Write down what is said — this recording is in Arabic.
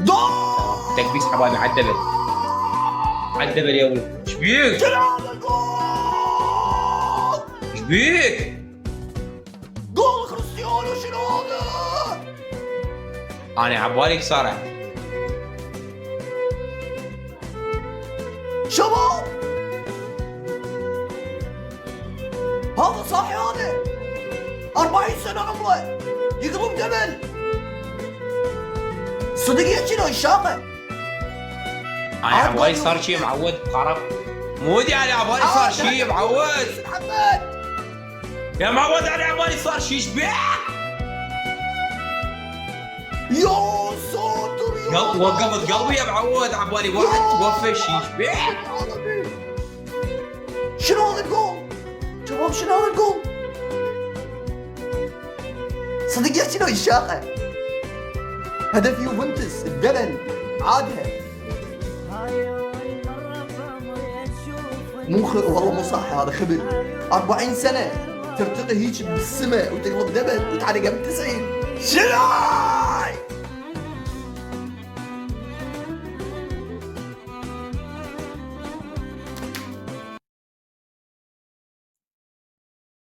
جول. تكبيس حبايبي عدبل. عدبل يا ولد. ايش بيك؟ شنو جول؟ ايش بيك؟ جول كريستيانو شنو هذا؟ انا عبالي خساره. شباب هذا صاحي هذا 40 سنة عمره يقلب دبل صدق يحكي الشاقة. انا عبالي صار شيء معود خرب. مودي انا عبالي صار شيء معود. محمد يا معود انا عبالي صار شيء. ايش بيك؟ يا ساتر يا قلب وقفت قلبي يا معود. عبالي واحد توفى. شيء ايش بيك؟ شنو هذا الجول؟ شباب شنو هذا الجول؟ صدق يحكي له الشاقة. هدف يوفنتوس الدبل عادها. والله مو صح هذا خبر. 40 سنة ترتقي هيك بالسماء وتقلب دبل وتعلق ب 90. شنو؟